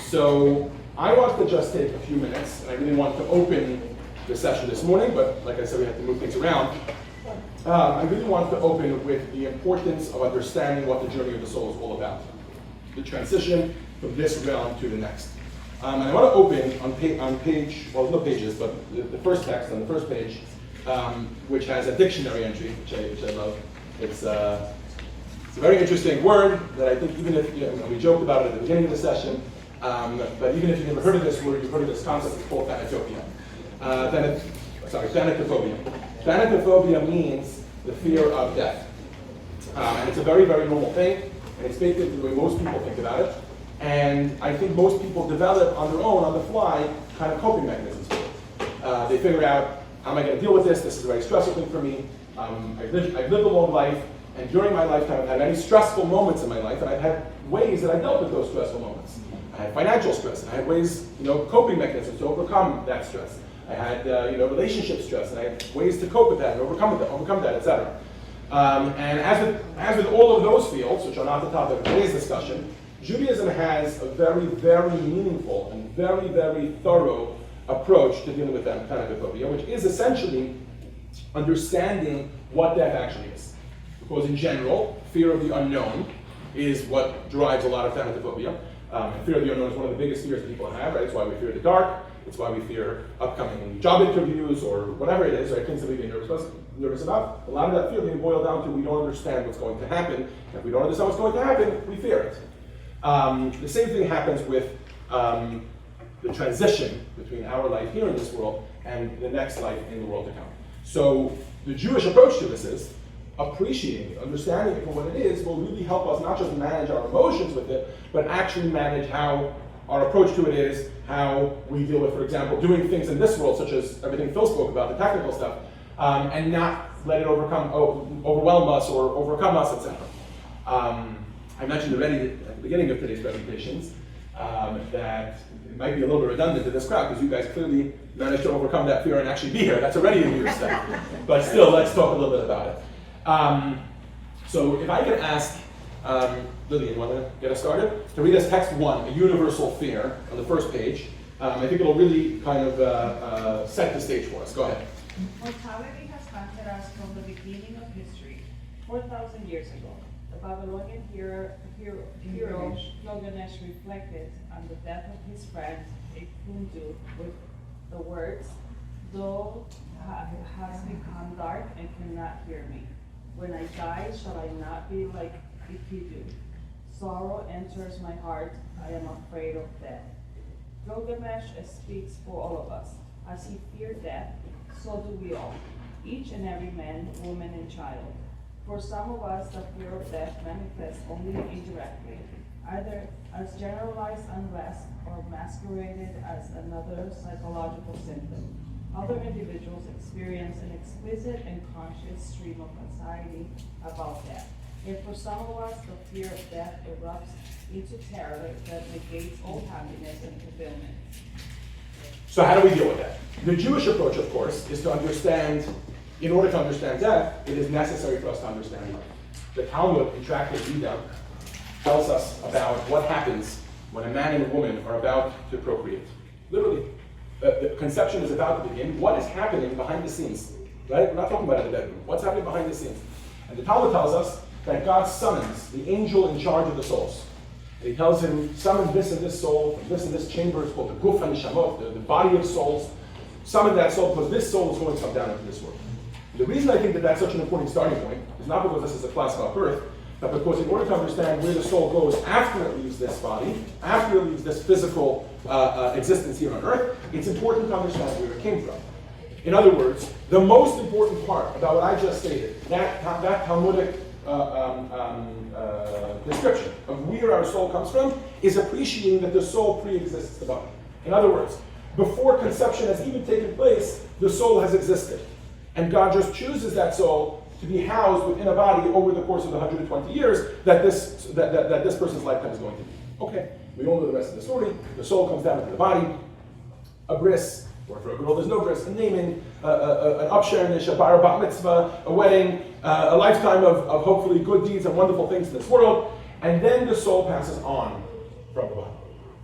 So I want to just take a few minutes, and I really want to open the session this morning, but like I said, we have to move things around. I really want to open with the importance of understanding what the journey of the soul is all about. The transition from this realm to the next. And I want to open on page, well, no pages, but the first text on the first page, which has a dictionary entry, which I love. It's a very interesting word that I think even if, we joked about it at the beginning of the session, but even if you've never heard of this word, you've heard of this concept, it's called thanatophobia. Thanatophobia. Thanatophobia means the fear of death. And it's a very, very normal thing, and it's baked into the way most people think about it. And I think most people develop on their own, on the fly, kind of coping mechanisms for it. They figure out, how am I going to deal with this? This is a very stressful thing for me. I've lived a long life, and during my lifetime, I've had many stressful moments in my life, and I've had ways that I dealt with those stressful moments. I had financial stress, and I had ways, coping mechanisms to overcome that stress. I had, relationship stress, and I had ways to cope with that and overcome that, etc. And as with all of those fields, which are not the topic of today's discussion, Judaism has a very, very meaningful and very, very thorough approach to dealing with thanatophobia, which is essentially understanding what death actually is. Because in general, fear of the unknown is what drives a lot of thanatophobia. And fear of the unknown is one of the biggest fears that people have, right? It's why we fear the dark. It's why we fear upcoming job interviews or whatever it is, right? Things that we get nervous about. A lot of that fear being boiled down to we don't understand what's going to happen. And if we don't understand what's going to happen, we fear it. The same thing happens with the transition between our life here in this world and the next life in the world to come. So the Jewish approach to this is appreciating it, understanding it for what it is will really help us not just manage our emotions with it, but actually manage how our approach to it is, how we deal with, for example, doing things in this world, such as everything Phil spoke about, the technical stuff, and not let it overwhelm us or overcome us, etc. I mentioned already at the beginning of today's presentations that it might be a little bit redundant to this crowd because you guys clearly managed to overcome that fear and actually be here. That's already a huge step. But still, let's talk a little bit about it. So if I could ask Lillian, you want to get us started? To read us text 1, a universal fear, on the first page. I think it'll really kind of set the stage for us. Go ahead. Mortality has haunted us from the beginning of history, 4,000 years ago. The Babylonian hero Gilgamesh reflected on the death of his friend Enkidu with the words, "Though has become dark and cannot hear me. When I die, shall I not be like Enkidu? Sorrow enters my heart, I am afraid of death." Gilgamesh speaks for all of us. As he feared death, so do we all, each and every man, woman, and child. For some of us, the fear of death manifests only indirectly, either as generalized unrest or masqueraded as another psychological symptom. Other individuals experience an explicit and conscious stream of anxiety about death. And for some of us, the fear of death erupts into terror that negates all happiness and fulfillment. So how do we deal with that? The Jewish approach, of course, is to understand, in order to understand death, it is necessary for us to understand life. The Talmud in Tractate Vida tells us about what happens when a man and a woman are about to procreate. Literally, the conception is about to begin. What is happening behind the scenes? Right? We're not talking about it in the bedroom. What's happening behind the scenes? And the Talmud tells us that God summons the angel in charge of the souls. And he tells him, summon this and this soul from this and this chamber. It's called the Guf HaNeshamot, the body of souls. Summon that soul because this soul is going to come down into this world. The reason I think that that's such an important starting point is not because this is a class about birth, but because in order to understand where the soul goes after it leaves this body, after it leaves this physical existence here on earth, it's important to understand where it came from. In other words, the most important part about what I just stated, that Talmudic description of where our soul comes from, is appreciating that the soul pre-exists the body. In other words, before conception has even taken place, the soul has existed. And God just chooses that soul to be housed within a body over the course of the 120 years that this person's lifetime is going to be. Okay, we all know the rest of the story. The soul comes down into the body, a bris, or for a girl there's no bris, a naming, an upshernish, a bar bat mitzvah, a wedding, a lifetime of hopefully good deeds and wonderful things in this world, and then the soul passes on from the body.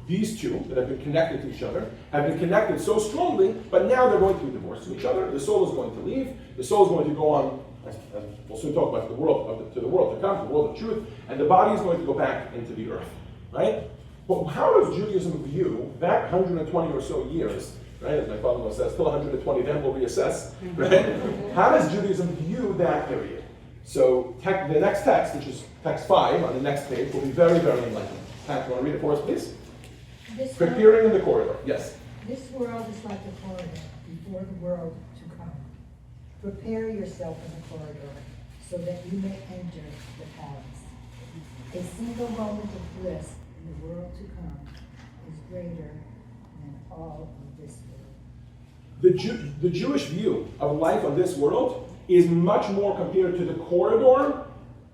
these two that have been connected to each other have been connected so strongly, but now they're going to be divorced from each other. The soul is going to leave. The soul is going to go on, as we'll soon talk about, to the world to come, the world of truth, and the body is going to go back into the earth, right? But how does Judaism view that 120 or so years, right? As my father-in-law says, till 120, then we'll reassess, right? How does Judaism view that period? So the next text, which is text 5 on the next page, will be very, very enlightening. Pat, you want to read it for us, please? Preparing in the corridor. Yes. This world is like a corridor before the world to come. Prepare yourself in the corridor so that you may enter the palace. A single moment of bliss in the world to come is greater than all of this world. The Jewish view of life on this world is much more compared to the corridor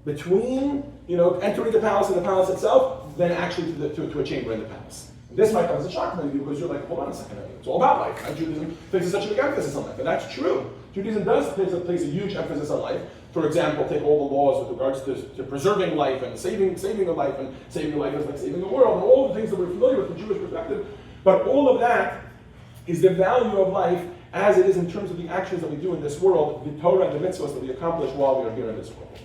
between, entering the palace and the palace itself than actually to a chamber in the palace. This might come as a shock to you because you're like, hold on a second, it's all about life. Right? Judaism places such a big emphasis on life, and that's true. Judaism does place a huge emphasis on life. For example, take all the laws with regards to preserving life and saving a life, and saving a life is like saving the world, and all the things that we're familiar with from Jewish perspective. But all of that is the value of life as it is in terms of the actions that we do in this world, the Torah and the mitzvahs that we accomplish while we are here in this world.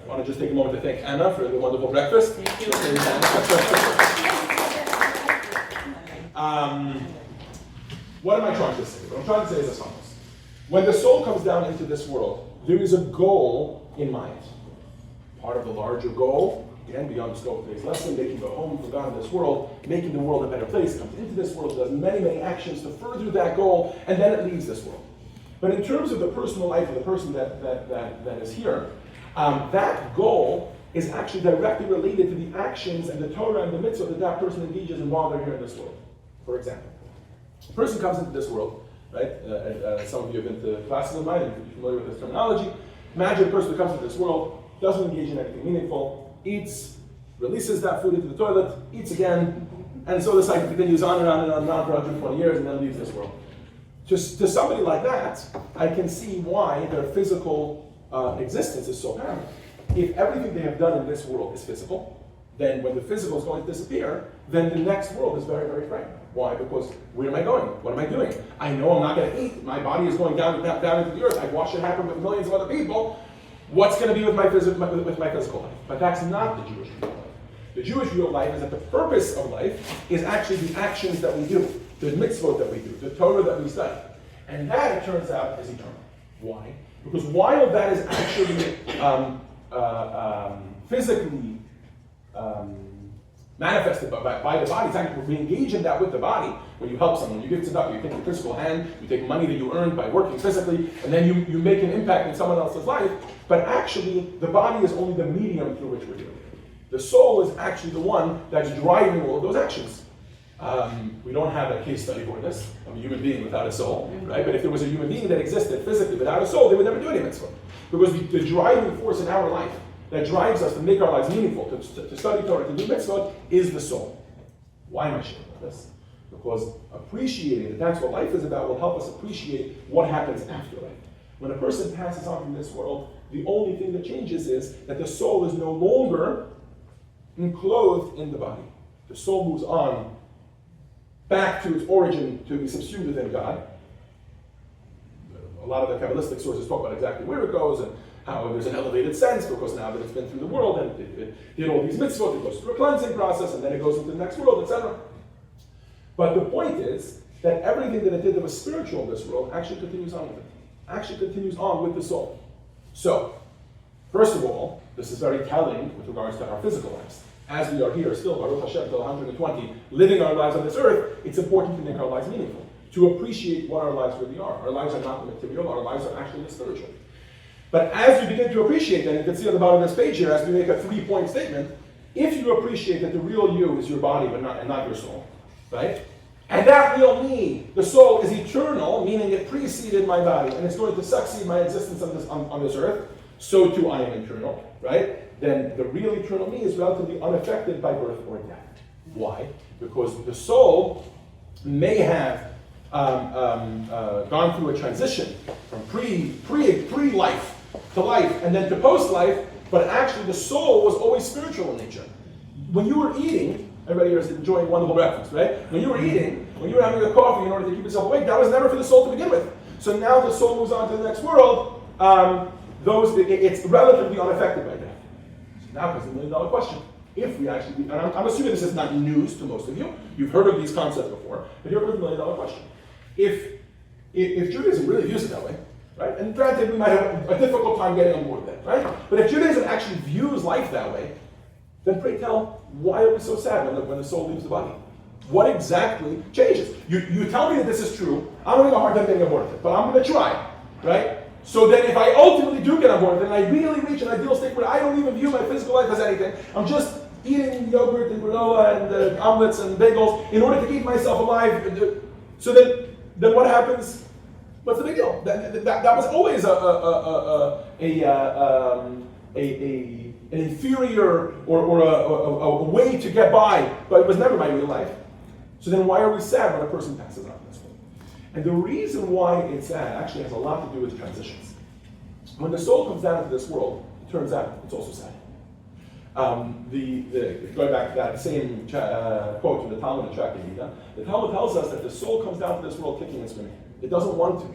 I want to just take a moment to thank Anna for the wonderful breakfast. Thank you. What am I trying to say? What I'm trying to say is as follows. When the soul comes down into this world, there is a goal in mind. Part of the larger goal, again, beyond the scope of today's lesson, making a home for God in this world, making the world a better place, comes into this world, does many, many actions to further that goal, and then it leaves this world. But in terms of the personal life of the person that is here, that goal is actually directly related to the actions and the Torah and the mitzvah that person engages in while they're here in this world. For example, a person comes into this world, right? Some of you have been to classes of mine and you're familiar with this terminology. Imagine a person who comes into this world, doesn't engage in anything meaningful, eats, releases that food into the toilet, eats again, and so the cycle continues on and on and on and on for 120 years and then leaves this world. To somebody like that, I can see why their physical existence is so paramount. If everything they have done in this world is physical, then when the physical is going to disappear, then the next world is very, very frightening. Why? Because where am I going? What am I doing? I know I'm not going to eat. My body is going down into the earth. I've watched it happen with millions of other people. What's going to be with my physical life? But that's not the Jewish view of life. The Jewish view of life is that the purpose of life is actually the actions that we do, the mitzvot that we do, the Torah that we study. And that, it turns out, is eternal. Why? Because while that is actually physically manifested by the body, it's actually we engage in that with the body. When you help someone, you give tzedakah, you take your physical hand, you take money that you earned by working physically, and then you make an impact in someone else's life. But actually, the body is only the medium through which we're doing it. The soul is actually the one that's driving all of those actions. We don't have a case study for this. I'm a human being without a soul, right? But if there was a human being that existed physically without a soul, they would never do any mitzvah. Because the driving force in our life that drives us to make our lives meaningful, to study Torah, to do mitzvah, is the soul. Why am I sharing about this? Because appreciating that that's what life is about will help us appreciate what happens after life. When a person passes on from this world, the only thing that changes is that the soul is no longer enclosed in the body. The soul moves on back to its origin to be subsumed within God. A lot of the Kabbalistic sources talk about exactly where it goes and how there's an elevated sense because now that it's been through the world and it did all these mitzvot, it goes through a cleansing process and then it goes into the next world, etc. But the point is that everything that it did that was spiritual in this world actually continues on with it. Actually continues on with the soul. So, first of all, this is very telling with regards to our physical lives. As we are here still, Baruch Hashem, till 120, living our lives on this earth, it's important to make our lives meaningful, to appreciate what our lives really are. Our lives are not the material, our lives are actually the spiritual. But as you begin to appreciate that, you can see on the bottom of this page here, as we make a 3-point statement, if you appreciate that the real you is your body and not your soul, right? And that real me, the soul, is eternal, meaning it preceded my body, and it's going to succeed my existence on this earth, so too I am eternal, right? Then the real eternal me is relatively unaffected by birth or death. Why? Because the soul may have gone through a transition from pre-life to life and then to post-life, but actually the soul was always spiritual in nature. When you were eating, Everybody here is enjoying wonderful breakfast, right? When you were eating, when you were having a coffee in order to keep yourself awake, that was never for the soul to begin with. So now the soul moves on to the next world, it's relatively unaffected by death. So now comes the million-dollar question. If we actually, and I'm assuming this is not news to most of you, you've heard of these concepts before, but here comes the million-dollar question. If Judaism really views it that way, right? And granted, we might have a difficult time getting on board with that, right? But if Judaism actually views life that way, then pray tell, why are we so sad when the soul leaves the body? What exactly changes? You tell me that this is true, I'm having a hard time getting on board with it, but I'm going to try, right? So that if I ultimately do get on board with it, and I really reach an ideal state where I don't even view my physical life as anything, I'm just eating yogurt and granola and omelets and bagels in order to keep myself alive. So then what happens? What's the big deal? That was always an inferior or a way to get by, but it was never my real life. So then why are we sad when a person passes on this way? And the reason why it's sad actually has a lot to do with transitions. When the soul comes down into this world, it turns out it's also sad. Going back to that same quote from the Talmud in Tractate Gita, the Talmud tells us that the soul comes down to this world kicking and screaming. It doesn't want to.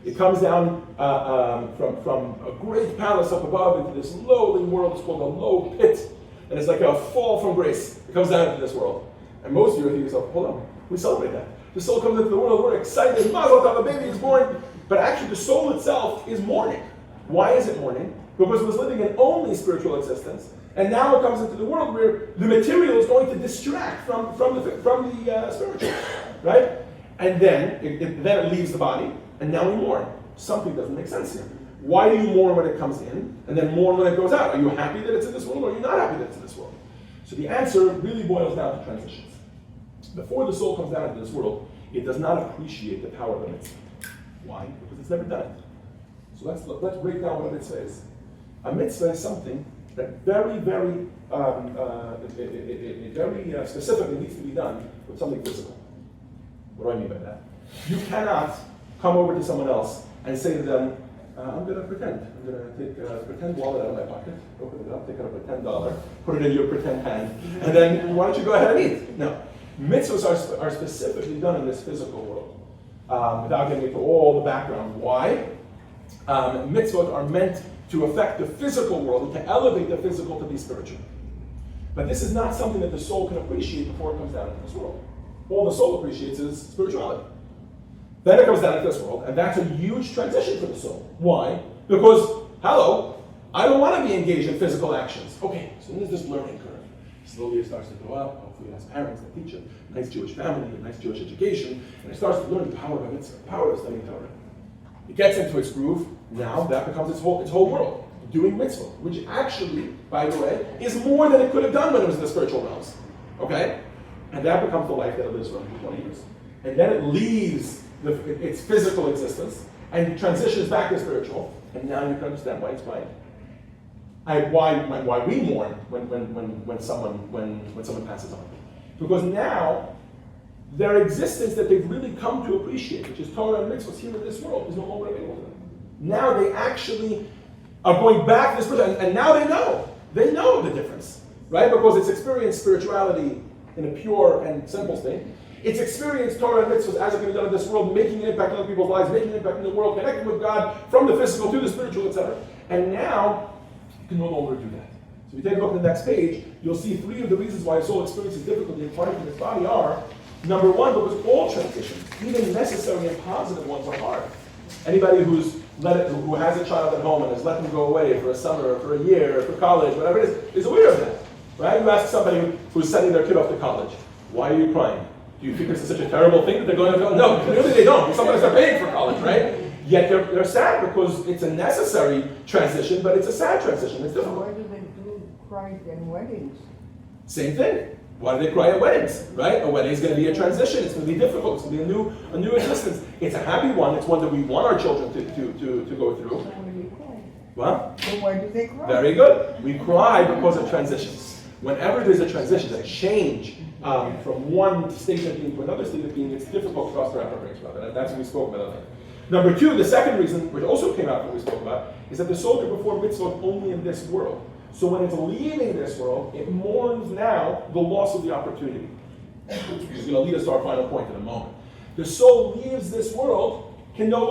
It comes down from a great palace up above into this lowly world. It's called a low pit, and it's like a fall from grace. It comes down into this world. And most of you are thinking to yourself, hold on, we celebrate that. The soul comes into the world, we're excited, Mazel Tov, a baby is born. But actually the soul itself is mourning. Why is it mourning? Because it was living an only spiritual existence. And now it comes into the world where the material is going to distract from the spiritual, right? And then it leaves the body, and now we mourn. Something doesn't make sense here. Why do you mourn when it comes in, and then mourn when it goes out? Are you happy that it's in this world, or are you not happy that it's in this world? So the answer really boils down to transitions. Before the soul comes down into this world, it does not appreciate the power of a mitzvah. Why? Because it's never done it. So let's break down what a mitzvah is. A mitzvah is something that very specifically needs to be done with something physical. What do I mean by that? You cannot come over to someone else and say to them, I'm going to pretend. I'm going to take a pretend wallet out of my pocket, open it up, take out a pretend dollar, put it in your pretend hand, and then why don't you go ahead and eat? No. Mitzvahs are specifically done in this physical world. Without getting into all the background. Why? Mitzvot are meant to affect the physical world and to elevate the physical to be spiritual. But this is not something that the soul can appreciate before it comes down into this world. All the soul appreciates is spirituality. Then it comes down into this world, and that's a huge transition for the soul. Why? Because, hello, I don't want to be engaged in physical actions. Okay, so there's this learning curve. Slowly it starts to grow up, hopefully it has parents that teach it, a nice Jewish family, a nice Jewish education, and it starts to learn the power of mitzvah, the power of studying Torah. It gets into its groove, now that becomes its whole world, doing mitzvah, which actually, by the way, is more than it could have done when it was in the spiritual realms. Okay? And that becomes the life that it lives for 20 years. And then it leaves its physical existence and transitions back to spiritual, and now you can understand why it's quiet. Why we mourn when someone passes on. Because now their existence that they've really come to appreciate, which is Torah and mitzvahs here in this world, is no longer available to them. Now they actually are going back to this person, and now they know the difference, right? Because it's experienced spirituality in a pure and simple state. It's experienced Torah and mitzvahs as it can be done in this world, making an impact on other people's lives, making an impact in the world, connecting with God from the physical to the spiritual, etc. And now you can no longer do that. So if you take a look at the next page, you'll see 3 of the reasons why a soul experiences difficulty in parting from its body are, number 1, because all transitions, even necessary and positive ones, are hard. Anybody who has a child at home and has let them go away for a summer, or for a year, or for college, whatever it is aware of that. Right? You ask somebody who's sending their kid off to college, why are you crying? Do you think this is such a terrible thing that they're going to college? No, clearly they don't. Somebody's not paying for college, right? Yet they're sad because it's a necessary transition, but it's a sad transition. It's difficult. Why do they cry in weddings? Same thing. Why do they cry at weddings, right? A wedding is going to be a transition. It's going to be difficult. It's going to be a new existence. It's a happy one. It's one that we want our children to go through. So why do you cry? What? So why do they cry? Very good. We cry because of transitions. Whenever there's a transition, a change from one state of being to another state of being, it's difficult for us to wrap our brains around it. And that's what we spoke about. Number 2, the second reason, which also came out when we spoke about, is that the soul can perform mitzvot only in this world. So when it's leaving this world, it mourns now the loss of the opportunity, which is going to lead us to our final point in a moment. The soul leaves this world, now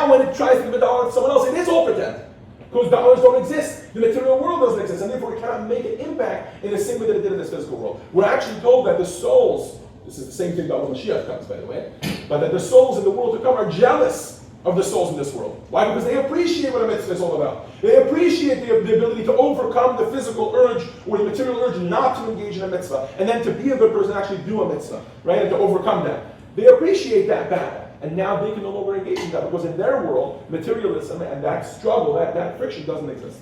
when it tries to give a dollar to someone else, it is all pretend. Because dollars don't exist, the material world doesn't exist, and therefore it cannot make an impact in the same way that it did in this physical world. We're actually told that the souls, this is the same thing about when Mashiach comes, by the way, but that the souls in the world to come are jealous of the souls in this world. Why? Because they appreciate what a mitzvah is all about. They appreciate the ability to overcome the physical urge or the material urge not to engage in a mitzvah, and then to be a good person and actually do a mitzvah, right? And to overcome that. They appreciate that battle. And now they can no longer engage in that because in their world, materialism and that struggle, that friction doesn't exist.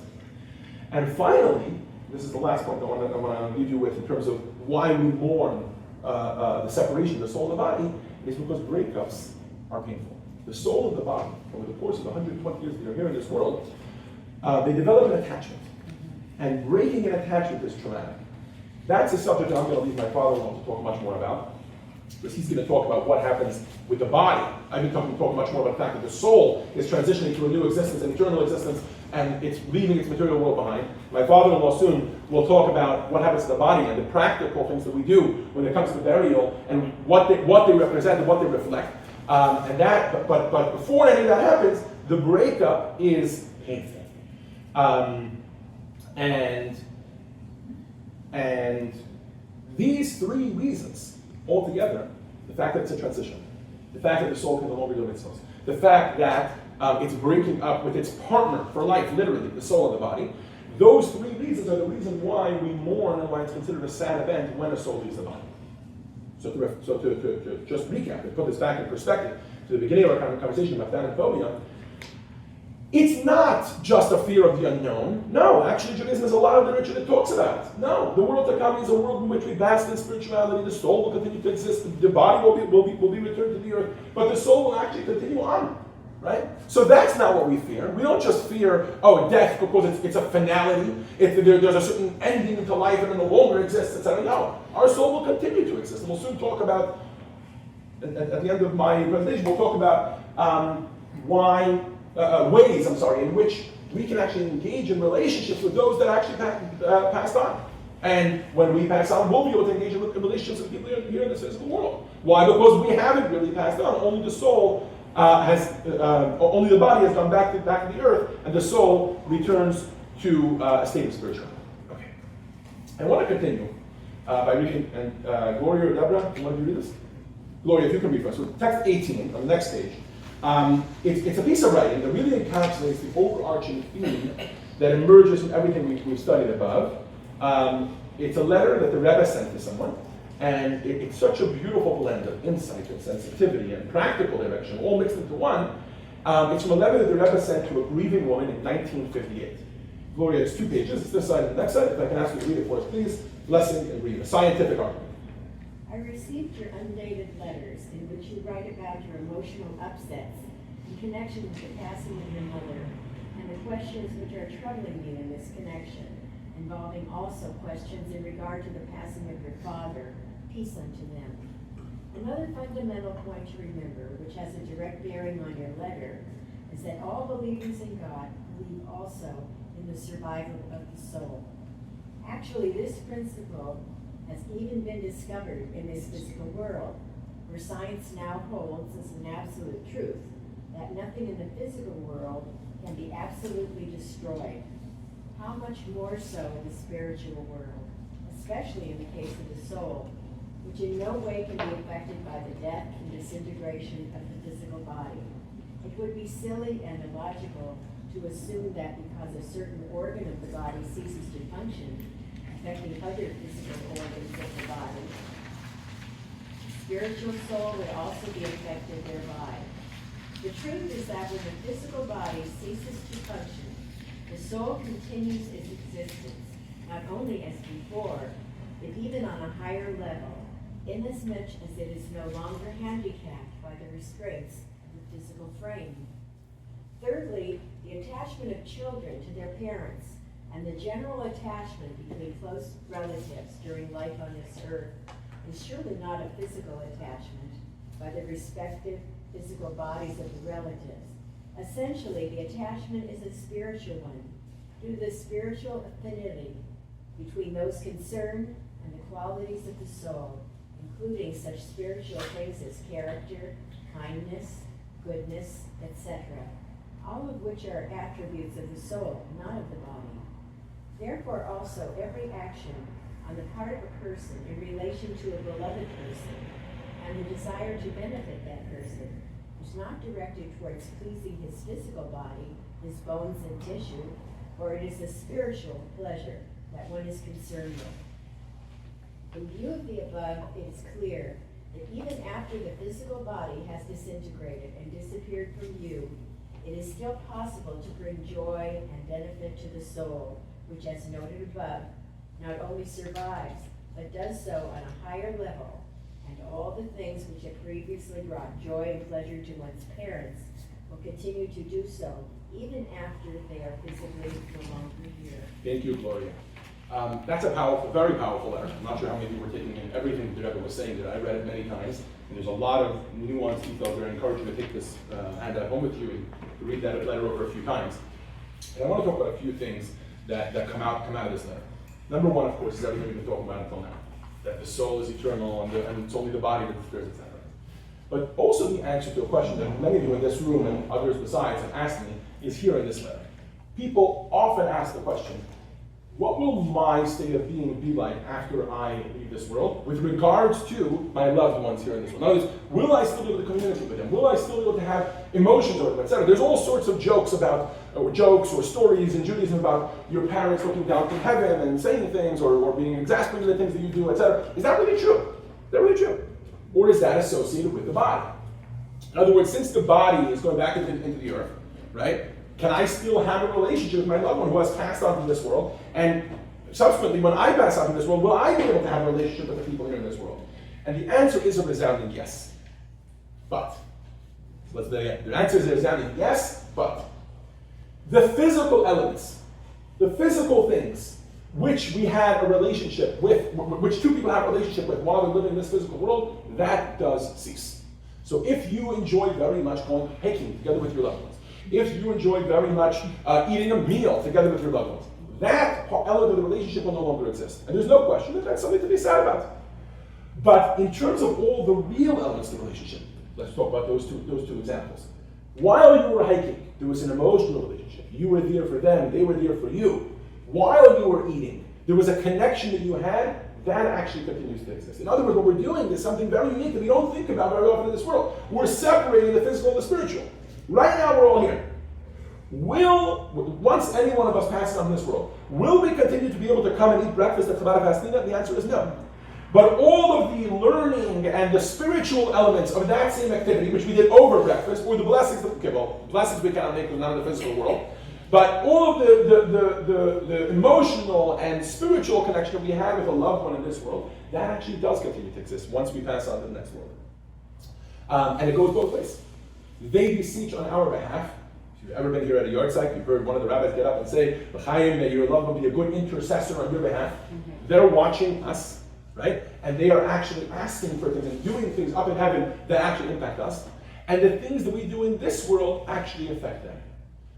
And finally, this is the last point I want to leave you with in terms of why we mourn the separation of the soul and the body, is because breakups are painful. The soul and the body, over the course of the 120 years that they're here in this world, they develop an attachment. And breaking an attachment is traumatic. That's a subject that I'm going to leave my father-in-law to talk much more about, because he's going to talk about what happens with the body. I've been talking much more about the fact that the soul is transitioning to a new existence, an eternal existence, and it's leaving its material world behind. My father-in-law soon will talk about what happens to the body and the practical things that we do when it comes to burial and what they represent and what they reflect. But before any of that happens, the breakup is painful. And these three reasons altogether, the fact that it's a transition, the fact that the soul can no longer do mitzvahs, the fact that it's breaking up with its partner for life, literally, the soul and the body, those three reasons are the reason why we mourn and why it's considered a sad event when a soul leaves the body. So to just recap and put this back in perspective to the beginning of our conversation about thanaphobia, it's not just a fear of the unknown. No, actually Judaism has a lot of literature that talks about it. No, the world to come is a world in which we bask in spirituality, the soul will continue to exist, the body will be returned to the earth, but the soul will actually continue on, right? So that's not what we fear. We don't just fear, death because it's a finality, there's a certain ending to life and it no longer exists, etc. No, our soul will continue to exist. And we'll soon talk about, at the end of my presentation, we'll talk about ways in which we can actually engage in relationships with those that actually passed on. And when we pass on, we'll be able to engage in relationships with people here in this physical world. Why? Because we haven't really passed on. Only the soul only the body has gone back to the earth, and the soul returns to a state of spirituality. Okay. I want to continue by reading, and Gloria or Deborah, you want to read this? Gloria, if you can read first. So text 18 on the next page. It's a piece of writing that really encapsulates the overarching theme that emerges from everything we've studied above. It's a letter that the Rebbe sent to someone, and it's such a beautiful blend of insight and sensitivity and practical direction, all mixed into one. It's from a letter that the Rebbe sent to a grieving woman in 1958. Gloria, it's 2 pages. It's this side and the next side. If I can ask you to read it for us, please. Blessing and read. A scientific argument. I received your undated letters in which you write about your emotional upsets in connection with the passing of your mother and the questions which are troubling you in this connection, involving also questions in regard to the passing of your father. Peace unto them. Another fundamental point to remember, which has a direct bearing on your letter, is that all believers in God believe also in the survival of the soul. Actually, this principle has even been discovered in this physical world, where science now holds as an absolute truth that nothing in the physical world can be absolutely destroyed. How much more so in the spiritual world, especially in the case of the soul, which in no way can be affected by the death and disintegration of the physical body. It would be silly and illogical to assume that because a certain organ of the body ceases to function, affecting other physical organs of the body, the spiritual soul would also be affected thereby. The truth is that when the physical body ceases to function, the soul continues its existence, not only as before, but even on a higher level, inasmuch as it is no longer handicapped by the restraints of the physical frame. Thirdly, the attachment of children to their parents and the general attachment between close relatives during life on this earth is surely not a physical attachment by the respective physical bodies of the relatives. Essentially, the attachment is a spiritual one, due to the spiritual affinity between those concerned and the qualities of the soul, including such spiritual things as character, kindness, goodness, etc., all of which are attributes of the soul, not of the body. Therefore also every action on the part of a person in relation to a beloved person and the desire to benefit that person is not directed towards pleasing his physical body, his bones and tissue, for it is a spiritual pleasure that one is concerned with. In view of the above, it is clear that even after the physical body has disintegrated and disappeared from view, it is still possible to bring joy and benefit to the soul, which, as noted above, not only survives, but does so on a higher level, and all the things which have previously brought joy and pleasure to one's parents will continue to do so, even after they are physically no longer here. Thank you, Gloria. That's a powerful, very powerful letter. I'm not sure how many people were taking in everything that Rebbe was saying there. I read it many times, and there's a lot of nuanced details there. I encourage you to take this handout home with you and read that letter over a few times. And I want to talk about a few things that come out of this letter. Number one, of course, is everything we've been talking about until now. That the soul is eternal and it's only the body that disappears, etc. But also the answer to a question that many of you in this room and others besides have asked me is here in this letter. People often ask the question, what will my state of being be like after I leave this world with regards to my loved ones here in this world? In other words, will I still be able to communicate with them? Will I still be able to have emotions over them, etc.? There's all sorts of jokes or stories in Judaism about your parents looking down from heaven and saying things or being exasperated at things that you do, etc. Is that really true? Is that really true? Or is that associated with the body? In other words, since the body is going back into the earth, right? Can I still have a relationship with my loved one who has passed on from this world? And subsequently, when I pass on from this world, will I be able to have a relationship with the people here in this world? And the answer is a resounding yes. But, let's say again. The answer is a resounding yes, but. The physical elements, the physical things, which we had a relationship with, which two people have a relationship with while they're living in this physical world, that does cease. So if you enjoy very much going hiking together with your loved ones, if you enjoy very much eating a meal together with your loved ones, that element of the relationship will no longer exist. And there's no question that that's something to be sad about. But in terms of all the real elements of the relationship, let's talk about those two examples. While you were hiking, there was an emotional relationship. You were there for them, they were there for you. While you were eating, there was a connection that you had that actually continues to exist. In other words, what we're doing is something very unique that we don't think about very often in this world. We're separating the physical and the spiritual. Right now, we're all here. Once any one of us passes on this world, will we continue to be able to come and eat breakfast at Chabad Hastina? The answer is no. But all of the learning and the spiritual elements of that same activity, which we did over breakfast, or the blessings, blessings we cannot make because not in the physical world, but all of the emotional and spiritual connection that we have with a loved one in this world, that actually does continue to exist once we pass on to the next world. And it goes both ways. They beseech on our behalf. If you've ever been here at a yard site, you've heard one of the rabbis get up and say, L'chaim, may your loved one be a good intercessor on your behalf. Mm-hmm. They're watching us, right? And they are actually asking for things and doing things up in heaven that actually impact us. And the things that we do in this world actually affect them.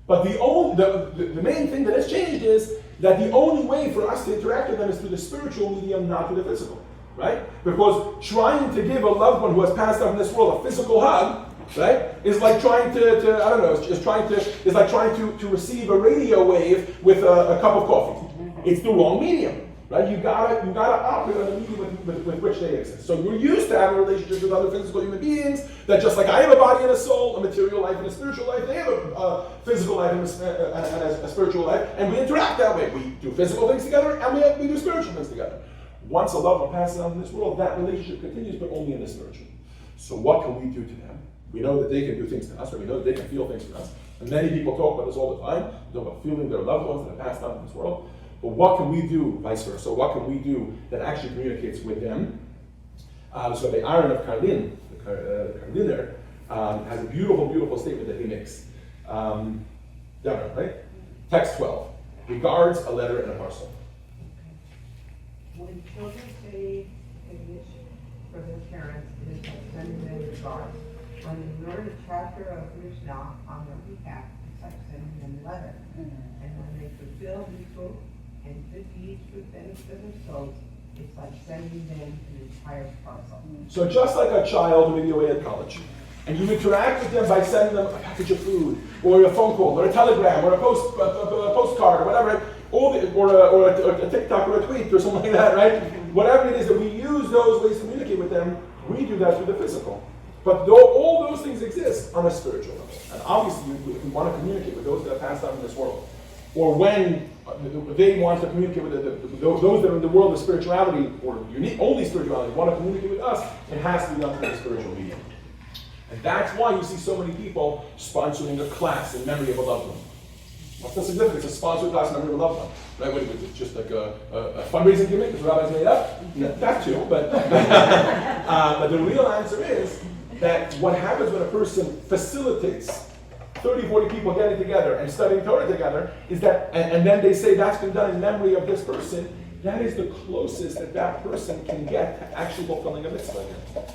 But the main thing that has changed is that the only way for us to interact with them is through the spiritual medium, not through the physical, right? Because trying to give a loved one who has passed on in this world a physical hug, right, is like trying it's like trying to receive a radio wave with a cup of coffee. It's the wrong medium, right? You gotta operate on the medium with which they exist. So you're used to having relationships with other physical human beings that just like I have a body and a soul, a material life and a spiritual life, they have a physical life and a spiritual life, and we interact that way. We do physical things together and we do spiritual things together. Once a loved one passes on in this world, that relationship continues, but only in the spiritual. So what can we do to them? We know that they can do things to us, or we know that they can feel things for us. And many people talk about this all the time. They talk about feeling their loved ones that have passed on in this world. But what can we do, vice versa? So what can we do that actually communicates with them? So the Aaron of Karlin, the Karliner, has a beautiful, beautiful statement that he makes. Right? Text 12. Regards, a letter, and a parcel. When children say a wish for their parents, it is like sending them regards. When you learn a chapter of Mishnah on their behalf, it's like sending them a letter. And when they fulfill build people and good deeds would benefit themselves, it's like sending them an entire parcel. So just like a child who may be away at college, and you interact with them by sending them a package of food, or a phone call, or a telegram, or a postcard, or whatever, or a TikTok, or a tweet, or something like that, right? Whatever it is that we use those ways to communicate with them, we do that through the physical. But all those things exist on a spiritual level. And obviously, if we want to communicate with those that have passed on in this world, or when they want to communicate with those that are in the world of spirituality, or only spirituality, want to communicate with us, it has to be done through the spiritual medium. And that's why you see so many people sponsoring a class in memory of a loved one. What's the significance of sponsoring a class in memory of a loved one? Right? What is it? Just like a fundraising gimmick that the rabbis made up? Yeah, that too, but but the real answer is that what happens when a person facilitates 30, 40 people getting together and studying Torah together is that, and then they say that's been done in memory of this person, that is the closest that person can get to actually fulfilling a mitzvah.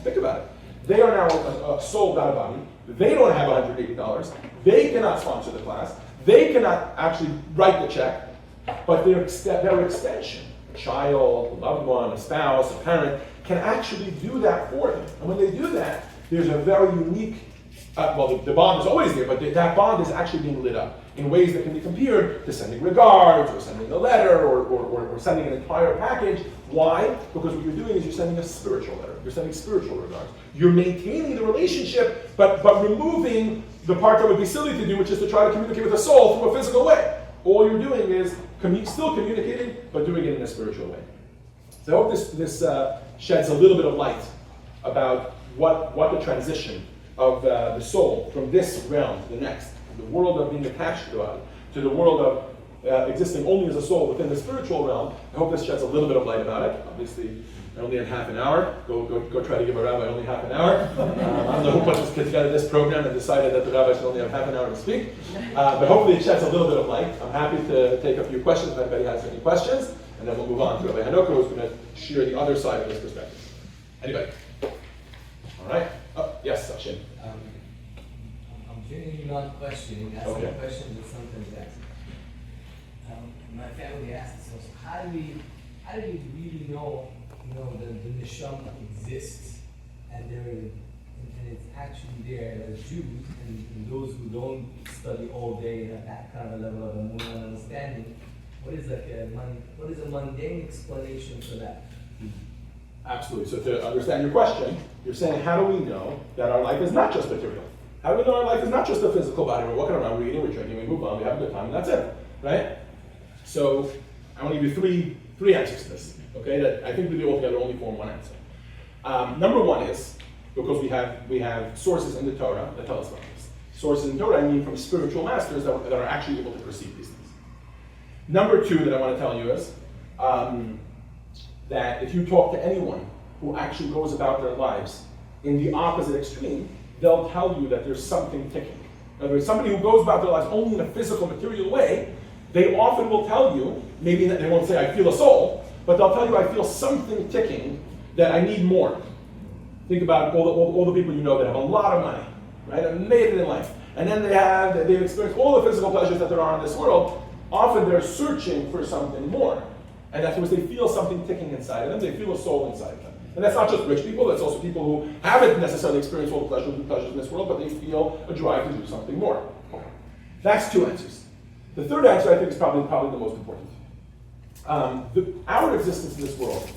Think about it. They are now a soul without a body. They don't have $180. They cannot sponsor the class. They cannot actually write the check. But their extension, a child, a loved one, a spouse, a parent, can actually do that for them. And when they do that, there's a very unique, the bond is always there, but that bond is actually being lit up in ways that can be compared to sending regards, or sending a letter, or sending an entire package. Why? Because what you're doing is you're sending a spiritual letter. You're sending spiritual regards. You're maintaining the relationship, but removing the part that would be silly to do, which is to try to communicate with a soul through a physical way. All you're doing is still communicating, but doing it in a spiritual way. So I hope this sheds a little bit of light about what the transition of the soul from this realm to the next, the world of being attached to God, to the world of existing only as a soul within the spiritual realm. I hope this sheds a little bit of light about it. Obviously, I only have half an hour. Go try to give a rabbi only half an hour. I don't know who put together this program and decided that the rabbi should only have half an hour to speak. But hopefully it sheds a little bit of light. I'm happy to take a few questions if anybody has any questions, and then we'll move on to Rabbi Hanoka, who's going to share the other side of this perspective. Anybody? All right. Oh, yes, Sachin. I'm genuinely not questioning, asking Okay. questions that sometimes ask. My family asks us, how do we really know, the neshama exists, and it's actually there as Jews, and those who don't study all day and have that kind of a level of emunah understanding. What is a mundane explanation for that? Absolutely. So to understand your question, you're saying, how do we know that our life is not just material? How do we know our life is not just a physical body? We're walking around, we're eating, we're drinking, we move on, we have a good time, and that's it, right? So I want to give you three answers to this, okay? That I think we do altogether only form one answer. Number one is because we have sources in the Torah that tell us about this. Sources in the Torah, I mean from spiritual masters that are actually able to perceive these things. Number two that I want to tell you is that if you talk to anyone who actually goes about their lives in the opposite extreme, they'll tell you that there's something ticking. In other words, somebody who goes about their lives only in a physical, material way, they often will tell you, maybe they won't say, I feel a soul, but they'll tell you, I feel something ticking that I need more. Think about all the people you know that have a lot of money, right, and made it in life. And then they've experienced all the physical pleasures that there are in this world. Often they're searching for something more. And that's because they feel something ticking inside of them. They feel a soul inside of them. And that's not just rich people, that's also people who haven't necessarily experienced all the pleasures in this world, but they feel a drive to do something more. That's two answers. The third answer, I think, is probably the most important. Our existence in this world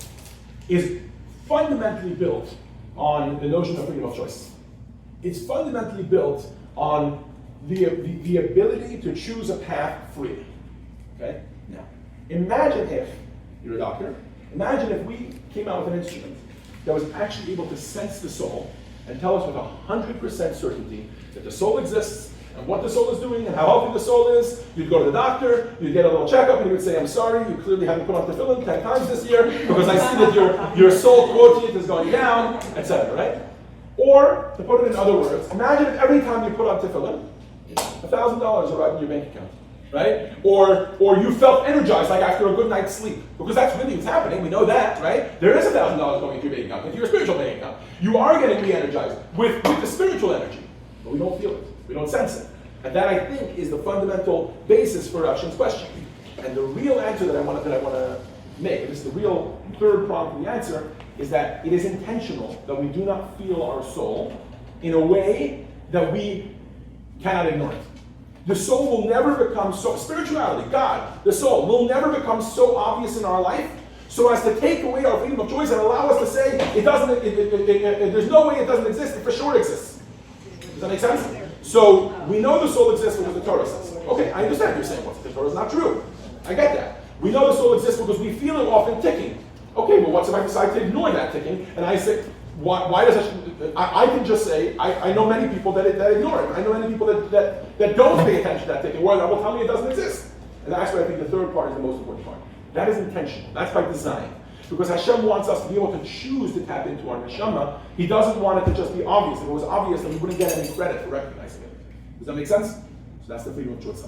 is fundamentally built on the notion of freedom of choice. It's fundamentally built on the ability to choose a path freely. Okay? Now, imagine if you're a doctor. Imagine if we came out with an instrument that was actually able to sense the soul and tell us with 100% certainty that the soul exists and what the soul is doing and how healthy the soul is. You'd go to the doctor, you'd get a little checkup, and he would say, I'm sorry, you clearly haven't put on tefillin 10 times this year because I see that your soul quotient is going down, etc., right? Or, to put it in other words, imagine if every time you put on tefillin, $1,000 arrived in your bank account. Right? Or you felt energized like after a good night's sleep. Because that's really what's happening, we know that, right? There is $1,000 going into your bank account, into your spiritual bank account. You are getting re-energized with the spiritual energy. But we don't feel it. We don't sense it. And that, I think, is the fundamental basis for Rafshin's question. And the real answer that I want to make, and this is the real third prong to the answer, is that it is intentional that we do not feel our soul in a way that we cannot ignore it. The soul will never become so, spirituality, God, the soul, will never become so obvious in our life so as to take away our freedom of choice and allow us to say, there's no way it doesn't exist, it for sure exists. Does that make sense? So, we know the soul exists because the Torah says. Okay, I understand you're saying, the Torah is not true. I get that. We know the soul exists because we feel it often ticking. Okay, well, what's if I decide to ignore that ticking, and I say, why does I can just say, I know many people that ignore it. I know many people that don't pay attention to that ticking, or that will tell me it doesn't exist. And that's why I think the third part is the most important part. That is intentional. That's by design. Because Hashem wants us to be able to choose to tap into our neshama. He doesn't want it to just be obvious. If it was obvious, then we wouldn't get any credit for recognizing it. Does that make sense? So that's the freedom of choice.